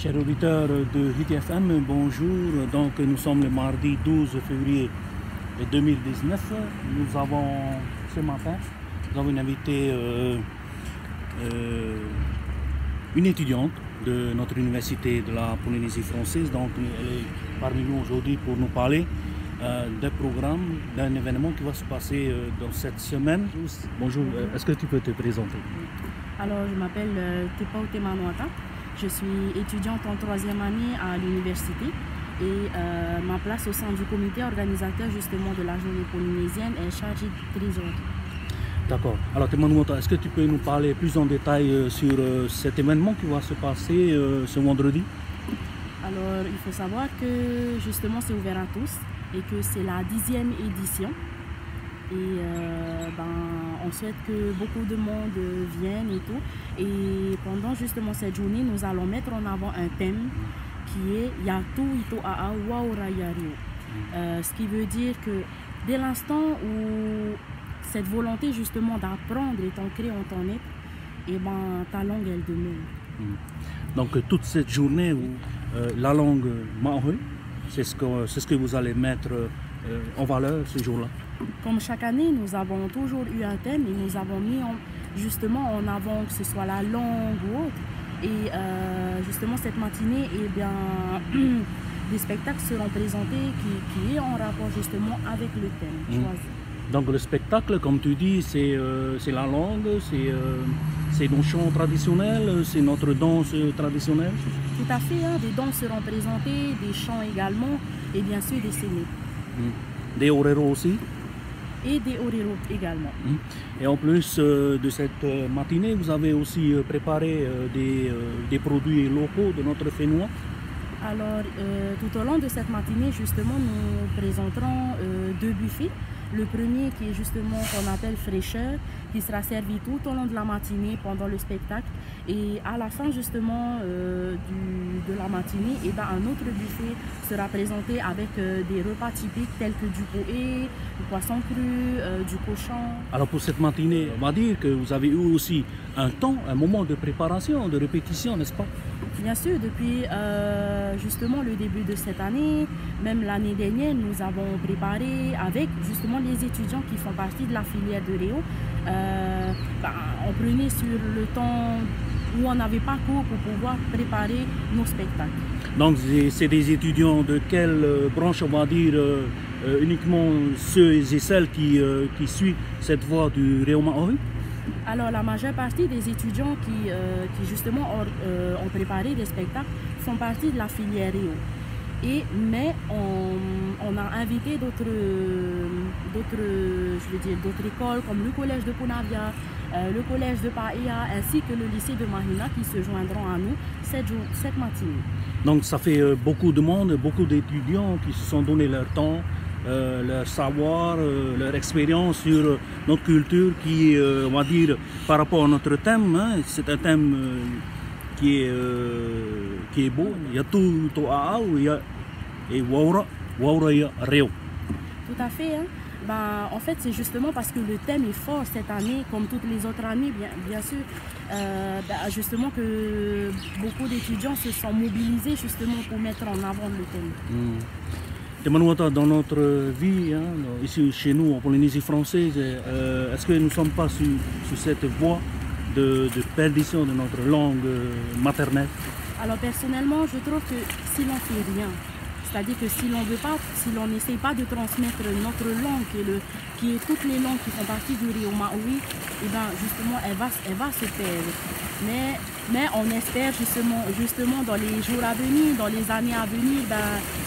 Chers auditeurs de HitFM, bonjour. Donc nous sommes le mardi 12 février 2019. Nous avons ce matin, une invitée, une étudiante de notre université de la Polynésie française. Donc elle est parmi nous aujourd'hui pour nous parler d'un programme, d'un événement qui va se passer dans cette semaine. Bonjour, est-ce que tu peux te présenter? Alors, je m'appelle Tepao Temanoata. Je suis étudiante en 3e année à l'université et ma place au sein du comité organisateur justement de la journée polynésienne est chargée de trésorerie. D'accord. Alors Temanoata, est-ce que tu peux nous parler plus en détail sur cet événement qui va se passer ce vendredi? Alors, il faut savoir que justement c'est ouvert à tous et que c'est la 10e édition. Et on souhaite que beaucoup de monde vienne et tout. Et pendant justement cette journée, nous allons mettre en avant un thème qui est Yatu Ito Aa Waurayario. Ce qui veut dire que dès l'instant où cette volonté justement d'apprendre est ancrée en ton être, et ta langue elle demeure. Donc toute cette journée où la langue maori, c'est ce que vous allez mettre en valeur ce jour-là. Comme chaque année, nous avons toujours eu un thème et nous avons mis justement en avant que ce soit la langue ou autre. Et justement cette matinée, des spectacles seront présentés qui est en rapport justement avec le thème choisi. Donc le spectacle, comme tu dis, c'est la langue, c'est nos chants traditionnels, c'est notre danse traditionnelle. Tout à fait, des danses seront présentées, des chants également et bien sûr des scéniques. Des oreros aussi? Et des oreros également. Et en plus de cette matinée, vous avez aussi préparé des produits locaux de notre Fénois. Alors, tout au long de cette matinée, justement, nous présenterons 2 buffets. Le premier qui est justement qu'on appelle fraîcheur, qui sera servi tout au long de la matinée pendant le spectacle. Et à la fin justement de la matinée, un autre buffet sera présenté avec des repas typiques tels que du poé, du poisson cru, du cochon. Alors pour cette matinée, on va dire que vous avez eu aussi un moment de préparation, de répétition, n'est-ce pas? Bien sûr, depuis justement le début de cette année, même l'année dernière, nous avons préparé avec justement les étudiants qui font partie de la filière de Réo. On prenait sur le temps où on n'avait pas cours pour pouvoir préparer nos spectacles. Donc c'est des étudiants de quelle branche, on va dire, uniquement ceux et celles qui suivent cette voie du Réo Maori? Alors la majeure partie des étudiants qui justement ont préparé des spectacles font partie de la filière Réo. Mais on a invité d'autres écoles comme le collège de Punavia, le collège de Paia ainsi que le lycée de Mahina qui se joindront à nous cette matinée. Donc ça fait beaucoup de monde, beaucoup d'étudiants qui se sont donné leur temps, leur savoir, leur expérience sur notre culture qui, on va dire, par rapport à notre thème, c'est un thème qui est beau. Yatu Ito Aa et Waurayario. Tout à fait. En fait, c'est justement parce que le thème est fort cette année, comme toutes les autres années, bien sûr, justement que beaucoup d'étudiants se sont mobilisés justement pour mettre en avant le thème. Temanoata, dans notre vie, ici chez nous en Polynésie française, est-ce que nous ne sommes pas sur cette voie de perdition de notre langue maternelle? Alors personnellement, je trouve que si l'on fait rien, c'est-à-dire que si l'on n'essaye pas de transmettre notre langue, qui est toutes les langues qui font partie du Réo Maori, justement, elle va se perdre. Mais on espère justement dans les jours à venir, dans les années à venir,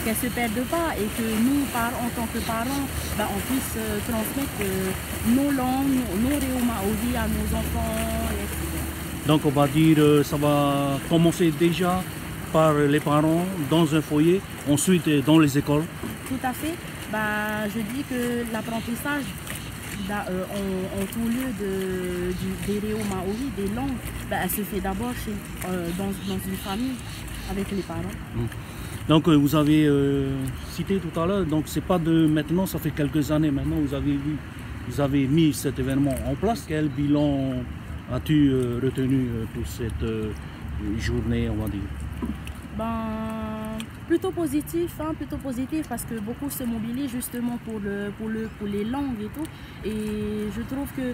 qu'elle ne se perde pas et que nous, en tant que parents, on puisse transmettre nos langues, nos Réo Maori à nos enfants, etc. Donc on va dire ça va commencer déjà par les parents dans un foyer, ensuite dans les écoles. Tout à fait. Je dis que l'apprentissage en tout lieu des Réo Maori, des langues, elle se fait d'abord dans une famille avec les parents. Donc vous avez cité tout à l'heure, donc c'est pas de maintenant, ça fait quelques années maintenant, vous avez mis cet événement en place. Quel bilan as-tu retenu pour cette journée, on va dire? Plutôt positif, parce que beaucoup se mobilisent justement pour les langues et tout. Et je trouve que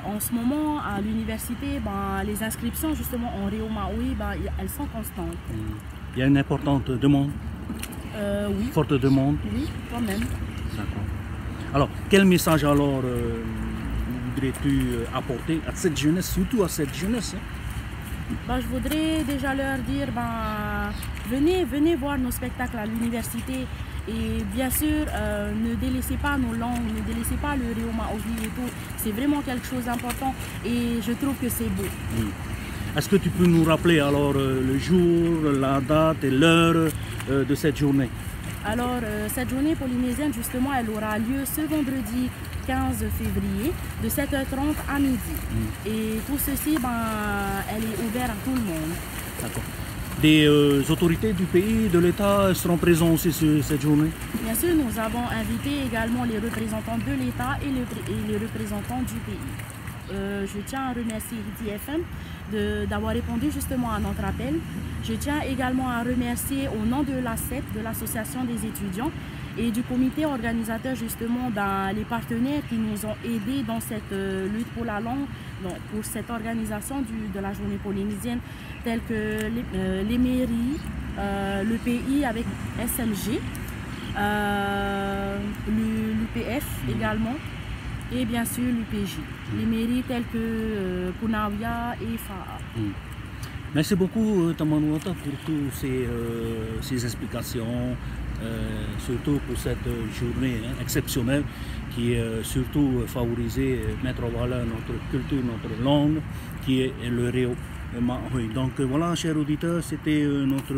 en ce moment à l'université, les inscriptions justement en Réo Maui, elles sont constantes. Il y a une importante demande. Oui. Forte demande. Oui, quand même. D'accord. Alors, quel message alors voudrais-tu apporter à cette jeunesse, surtout à cette jeunesse? Je voudrais déjà leur dire, venez voir nos spectacles à l'université et bien sûr, ne délaissez pas nos langues, ne délaissez pas le Réo Maui et tout. C'est vraiment quelque chose d'important et je trouve que c'est beau. Est-ce que tu peux nous rappeler alors le jour, la date et l'heure de cette journée? Alors, cette journée polynésienne, justement, elle aura lieu ce vendredi 15 février de 7h30 à midi. Et tout ceci, elle est ouverte à tout le monde. D'accord. Des autorités du pays, de l'État seront présents aussi sur cette journée? Bien sûr, nous avons invité également les représentants de l'État et les représentants du pays. Je tiens à remercier Hiti FM d'avoir répondu justement à notre appel. Je tiens également à remercier au nom de l'ACEP, de l'association des étudiants, et du comité organisateur justement les partenaires qui nous ont aidés dans cette lutte pour la langue, pour cette organisation de la journée polynésienne, tels que les mairies, le pays avec SMG, l'UPF également, et bien sûr l'UPJ, les mairies telles que Punawia et Fa'a. Merci beaucoup Tamanuata pour toutes ces explications, surtout pour cette journée exceptionnelle qui est surtout favorisée, mettre en valeur notre culture, notre langue, qui est le Réo Maui. Donc voilà, chers auditeurs, c'était notre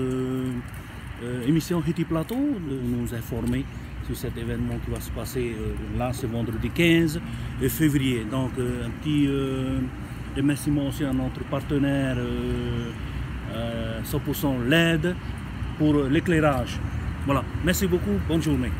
émission Hiti Plateau, de nous informer sur cet événement qui va se passer là ce vendredi 15 février. Donc un petit remerciement aussi à notre partenaire 100% LED pour l'éclairage. Voilà, merci beaucoup, bonne journée.